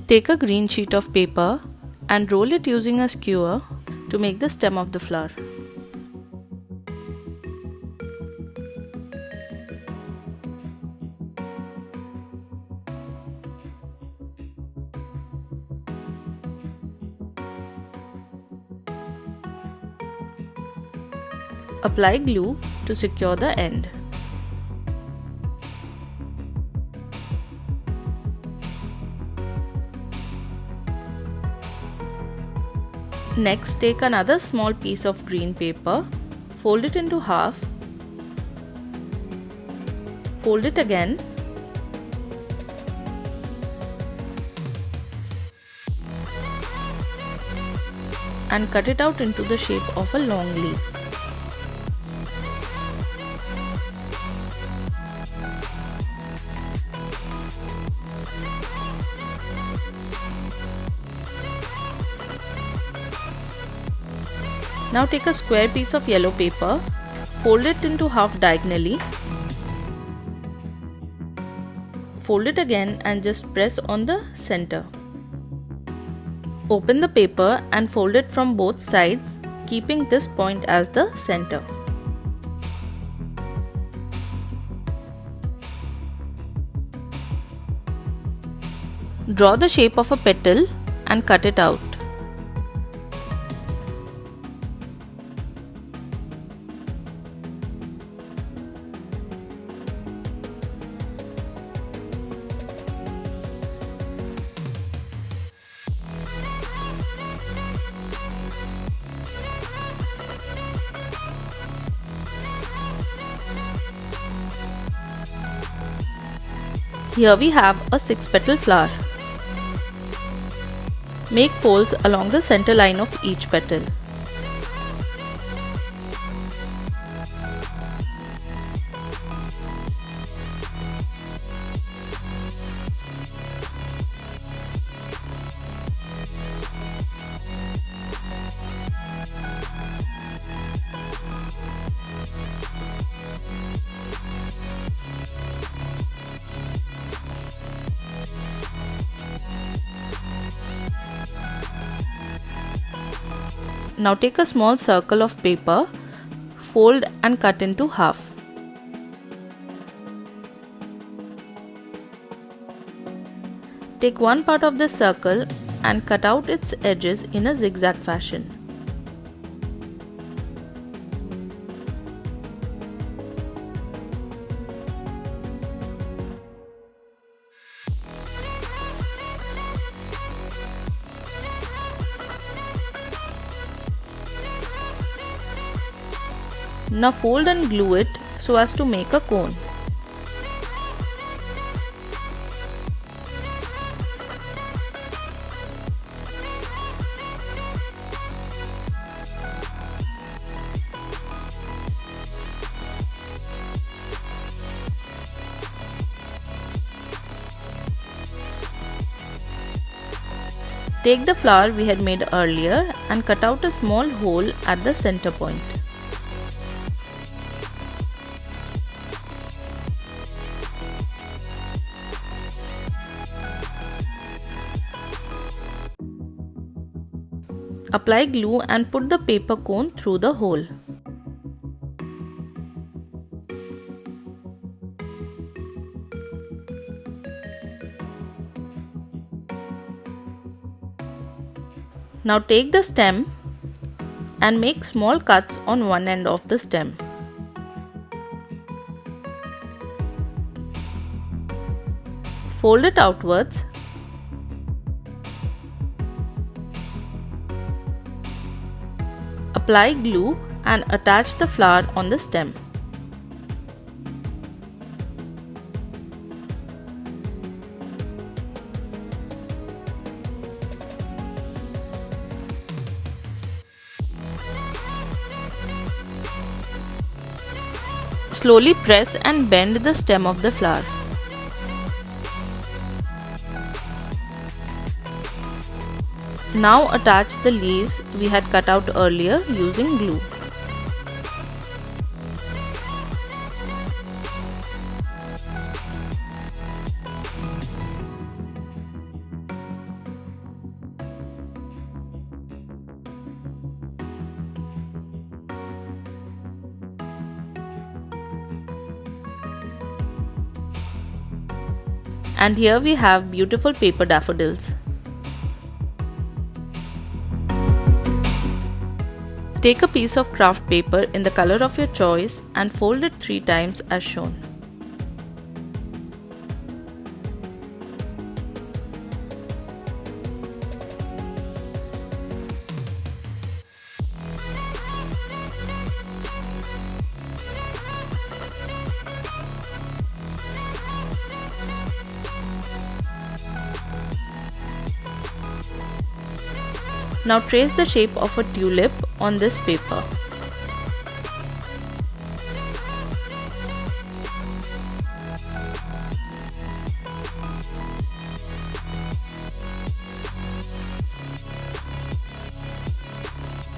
Take a green sheet of paper and roll it using a skewer to make the stem of the flower. Apply glue to secure the end. Next, take another small piece of green paper, fold it into half, fold it again, and cut it out into the shape of a long leaf. Now take a square piece of yellow paper, fold it into half diagonally, fold it again and just press on the center. Open the paper and fold it from both sides, keeping this point as the center. Draw the shape of a petal and cut it out. Here we have a 6-petal flower. Make folds along the center line of each petal. Now take a small circle of paper, fold and cut into half. Take one part of the circle and cut out its edges in a zigzag fashion. Now fold and glue it so as to make a cone. Take the flower we had made earlier and cut out a small hole at the center point. Apply glue and put the paper cone through the hole. Now take the stem and make small cuts on one end of the stem. Fold it outwards. Apply glue and attach the flower on the stem. Slowly press and bend the stem of the flower. Now attach the leaves we had cut out earlier using glue. And here we have beautiful paper daffodils. Take a piece of craft paper in the color of your choice and fold it 3 times as shown. Now trace the shape of a tulip on this paper.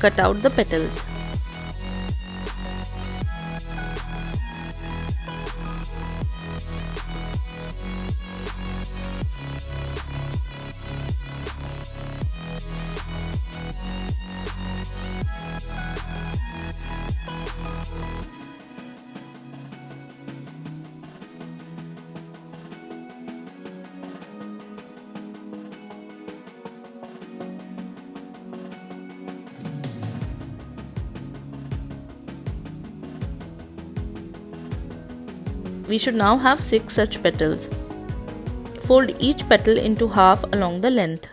Cut out the petals. We should now have 6 such petals. Fold each petal into half along the length.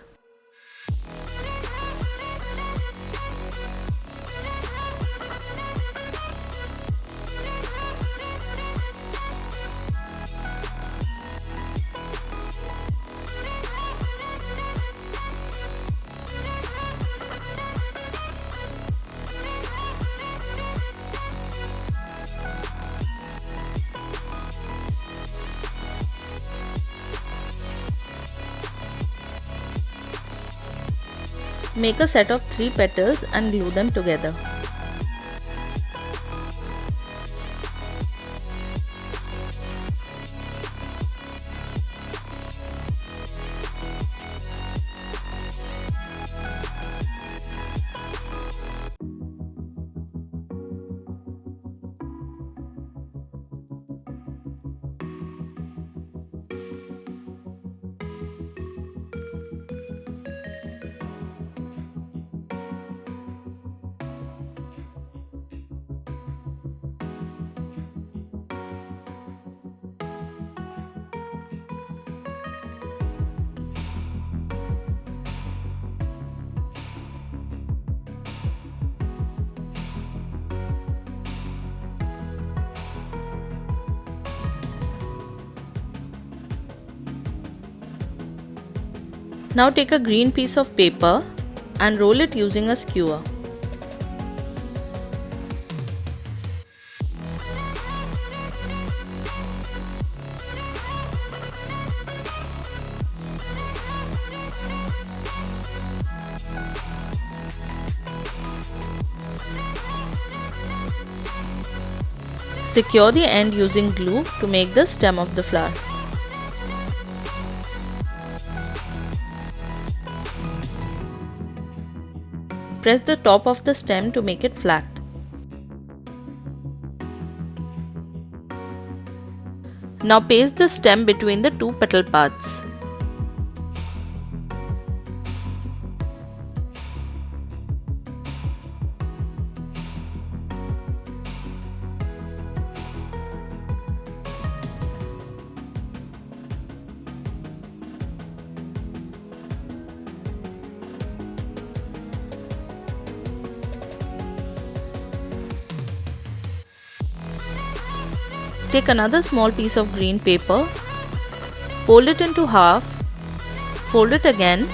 Make a set of 3 petals and glue them together. Now take a green piece of paper and roll it using a skewer. Secure the end using glue to make the stem of the flower. Press the top of the stem to make it flat. Now paste the stem between the 2 petal parts. Take another small piece of green paper, fold it into half, fold it again,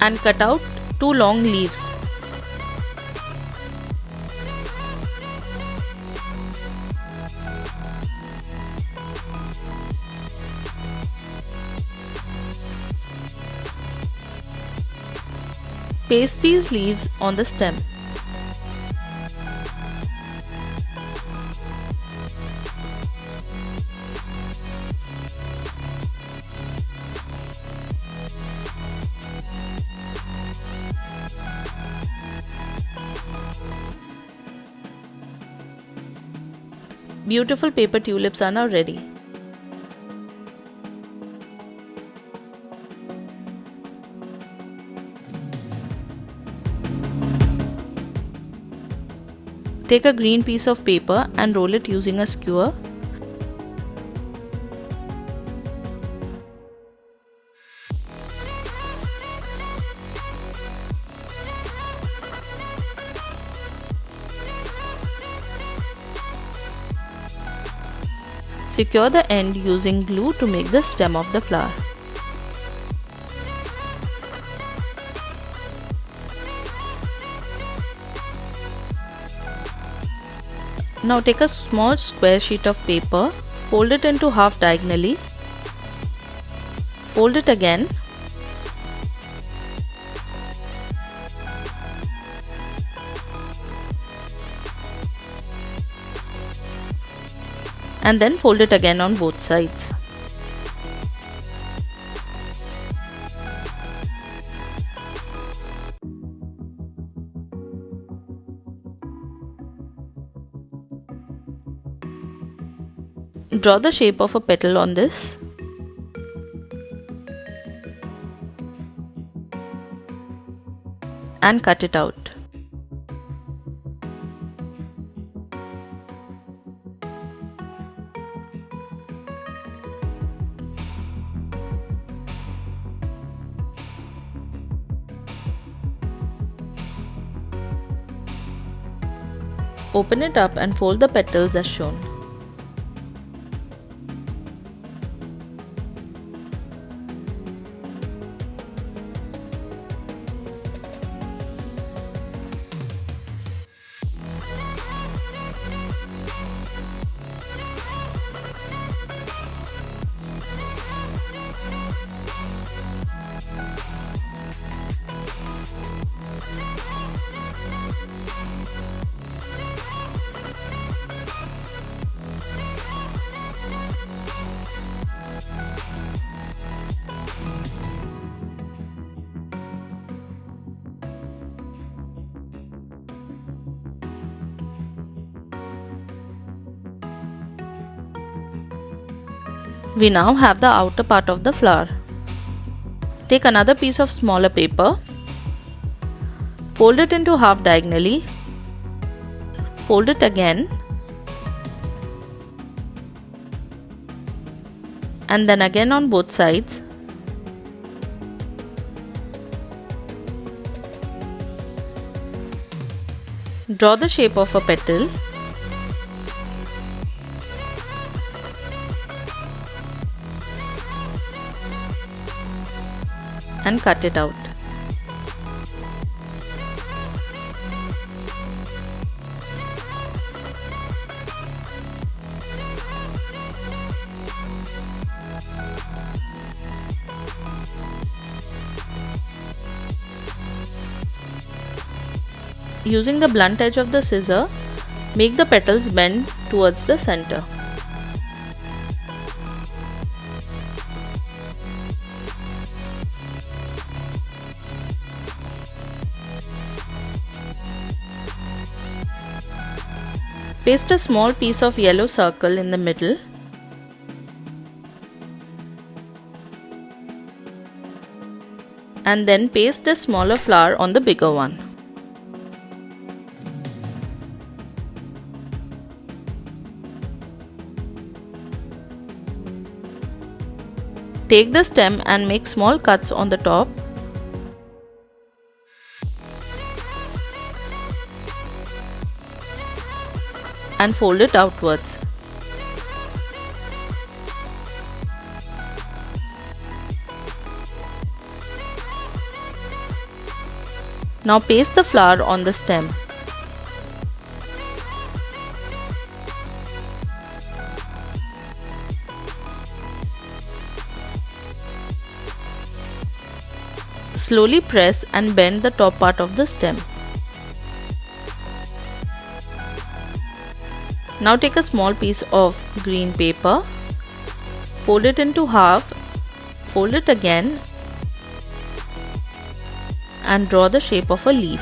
and cut out 2 long leaves. Paste these leaves on the stem. Beautiful paper tulips are now ready. Take a green piece of paper and roll it using a skewer. Secure the end using glue to make the stem of the flower. Now take a small square sheet of paper, fold it into half diagonally, fold it again, and then fold it again on both sides. Draw the shape of a petal on this. And cut it out. Open it up and fold the petals as shown. We now have the outer part of the flower. Take another piece of smaller paper, fold it into half diagonally, fold it again, and then again on both sides. Draw the shape of a petal. And cut it out. Using the blunt edge of the scissor, make the petals bend towards the center. Paste a small piece of yellow circle in the middle. And then paste the smaller flower on the bigger one. Take the stem and make small cuts on the top. And fold it outwards. Now paste the flower on the stem. Slowly press and bend the top part of the stem. Now take a small piece of green paper, fold it into half, fold it again, and draw the shape of a leaf.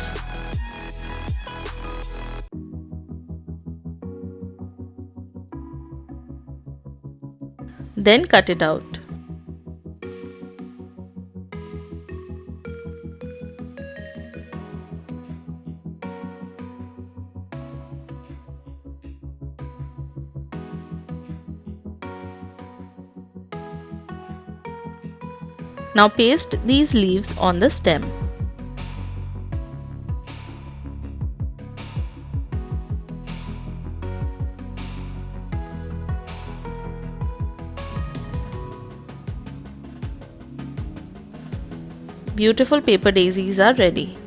Then cut it out. Now paste these leaves on the stem. Beautiful paper daisies are ready.